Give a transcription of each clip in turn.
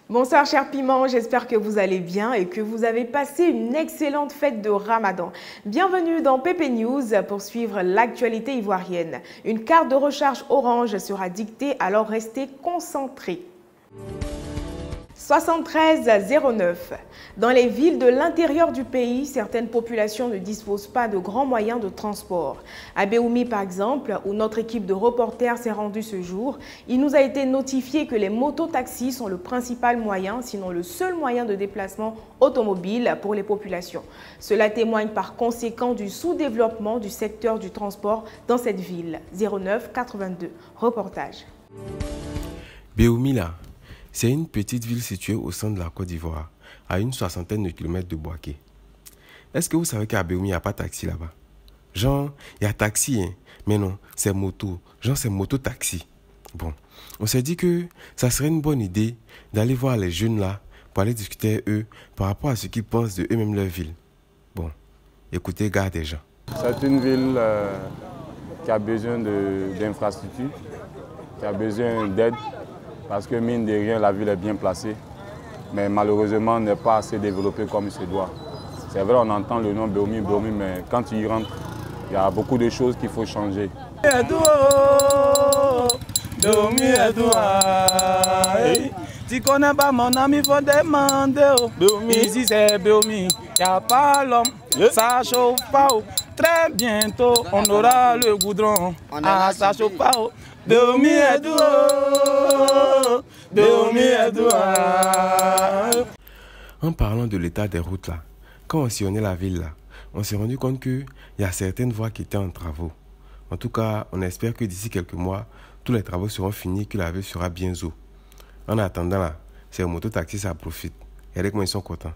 Bonsoir chers piments, j'espère que vous allez bien et que vous avez passé une excellente fête de Ramadan. Bienvenue dans PP News pour suivre l'actualité ivoirienne. Une carte de recharge Orange sera dictée, alors restez concentrés. 7309. Dans les villes de l'intérieur du pays, certaines populations ne disposent pas de grands moyens de transport. À Béoumi, par exemple, où notre équipe de reporters s'est rendue ce jour, il nous a été notifié que les mototaxis sont le principal moyen, sinon le seul moyen de déplacement automobile pour les populations. Cela témoigne par conséquent du sous-développement du secteur du transport dans cette ville. 0982. Reportage. Béoumi là. C'est une petite ville située au centre de la Côte d'Ivoire, à une 60aine de kilomètres de Bouaké. Est-ce que vous savez qu'à Béoumi, il n'y a pas de taxi là-bas? Genre, il y a taxi, hein, mais non, c'est moto. Genre, c'est moto-taxi. Bon, on s'est dit que ça serait une bonne idée d'aller voir les jeunes là, pour aller discuter avec eux par rapport à ce qu'ils pensent de eux-mêmes leur ville. Bon, écoutez, gars des gens. C'est une ville qui a besoin d'infrastructures, qui a besoin d'aide. Parce que mine de rien, la ville est bien placée, mais malheureusement n'est pas assez développée comme il se doit. C'est vrai, on entend le nom Béoumi, mais quand tu y rentres, il y a beaucoup de choses qu'il faut changer. Tu connais pas mon ami, faut demander. Ici c'est Béoumi, il n'y a pas l'homme, ça chauffe pas. Très bientôt, on aura le goudron. Ah, ça chauffe pas. Béoumi est doux, Béoumi est doux. En parlant de l'état des routes là, quand on sillonnait la ville là, on s'est rendu compte qu'il y a certaines voies qui étaient en travaux. En tout cas, on espère que d'ici quelques mois, tous les travaux seront finis et que la ville sera bien zoo. En attendant là, ces mototaxis ça profite. Et avec moi ils sont contents.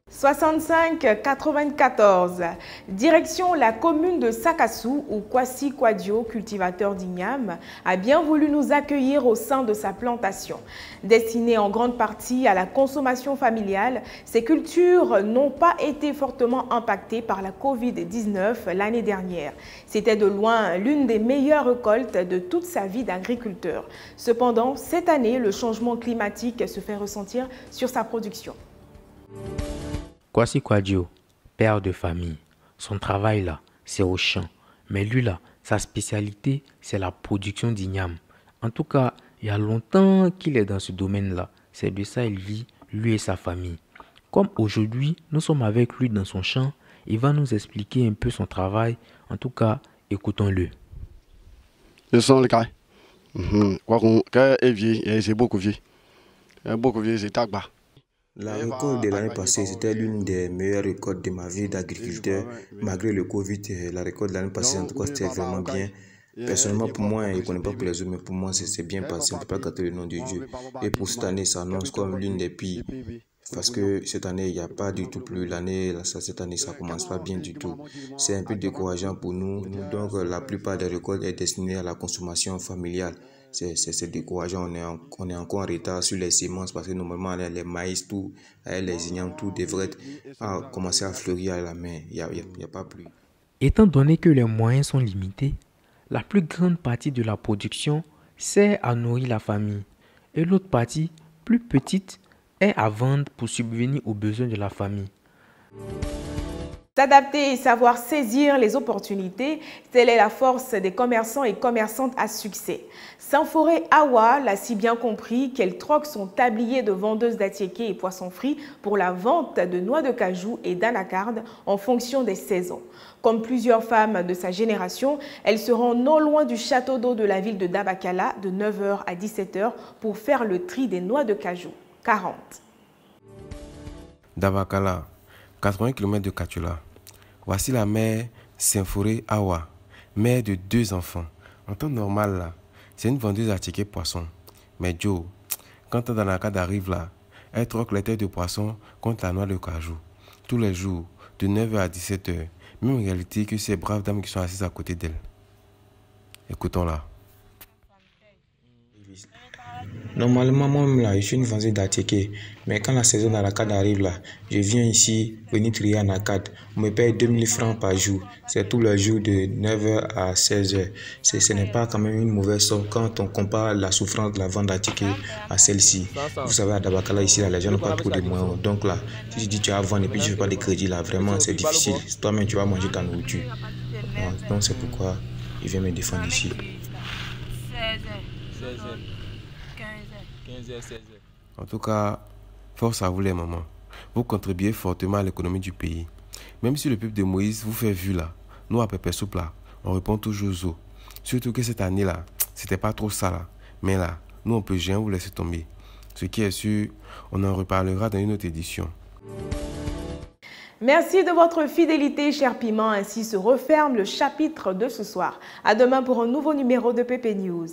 6594. Direction la commune de Sakassou où Kwasi Kwadio, cultivateur d'igname, a bien voulu nous accueillir au sein de sa plantation. Destinée en grande partie à la consommation familiale, ces cultures n'ont pas été fortement impactées par la Covid-19 l'année dernière. C'était de loin l'une des meilleures récoltes de toute sa vie d'agriculteur. Cependant, cette année, le changement climatique se fait ressentir sur sa production. Kwasi Kwadio, père de famille, son travail là, c'est au champ. Mais lui là, sa spécialité, c'est la production d'igname. En tout cas, il y a longtemps qu'il est dans ce domaine-là. C'est de ça il vit, lui et sa famille. Comme aujourd'hui, nous sommes avec lui dans son champ, il va nous expliquer un peu son travail. En tout cas, écoutons-le. Je sens le cas. Quand est vieux, c'est beaucoup vieux. Beaucoup vieux, c'est tagba. La récolte de l'année passée, c'était l'une des meilleures récoltes de ma vie d'agriculteur. Malgré le Covid, la récolte de l'année passée, en tout cas, c'était vraiment bien. Personnellement, pour moi, je ne connais pas pour les autres, mais pour moi, c'est bien passé. On ne peut pas gâter le nom de Dieu. Et pour cette année, ça annonce comme l'une des pires. Parce que cette année, il n'y a pas du tout plus. Cette année, ça ne commence pas bien du tout. C'est un peu décourageant pour nous. Donc, la plupart des récoltes est destinée à la consommation familiale. C'est décourageant, on est encore en retard sur les semences parce que normalement les maïs, tout, les ignames, tout devrait commencer à fleurir à la main. Il n'y a pas plus. Étant donné que les moyens sont limités, la plus grande partie de la production sert à nourrir la famille et l'autre partie, plus petite, est à vendre pour subvenir aux besoins de la famille. S'adapter et savoir saisir les opportunités, telle est la force des commerçants et commerçantes à succès. Sanforé Awa l'a si bien compris qu'elle troque son tablier de vendeuse d'attiéké et poissons frits pour la vente de noix de cajou et d'anacarde en fonction des saisons. Comme plusieurs femmes de sa génération, elle se rend non loin du château d'eau de la ville de Dabakala de 9h à 17h pour faire le tri des noix de cajou. 40. Dabakala, 80 km de Kachula. Voici la mère Sanforé Awa, mère de 2 enfants. En temps normal, là, c'est une vendeuse à tickets poisson. Mais Joe, quand Tandanakad arrive là, elle troque les têtes de poisson contre la noix de cajou. Tous les jours, de 9h à 17h. Même en réalité que ces braves dames qui sont assises à côté d'elle. Écoutons-la. Normalement, moi-même là, je suis une vendeuse d'Attiqué. Mais quand la saison d'Anacad arrive là, je viens ici venir trier Anacad. On me paye 2000 francs par jour. C'est tout le jour de 9h à 16h. Ce n'est pas quand même une mauvaise somme quand on compare la souffrance de la vente d'Attiqué à celle-ci. Vous savez, à Dabakala, ici, là, les gens n'ont pas trop de moyens. Donc là, si tu dis tu vas vendre et puis tu ne fais pas de crédit là, vraiment, c'est difficile. Toi-même, tu vas manger ta nourriture. Donc c'est pourquoi il vient me défendre ici. 16h. En tout cas, force à vous les mamans. Vous contribuez fortement à l'économie du pays. Même si le peuple de Moïse vous fait vu là, nous à Pépé Soupe là, on répond toujours aux eaux. Surtout que cette année là, c'était pas trop ça là. Mais là, nous on peut rien vous laisser tomber. Ce qui est sûr, on en reparlera dans une autre édition. Merci de votre fidélité, cher Piment. Ainsi se referme le chapitre de ce soir. À demain pour un nouveau numéro de PP News.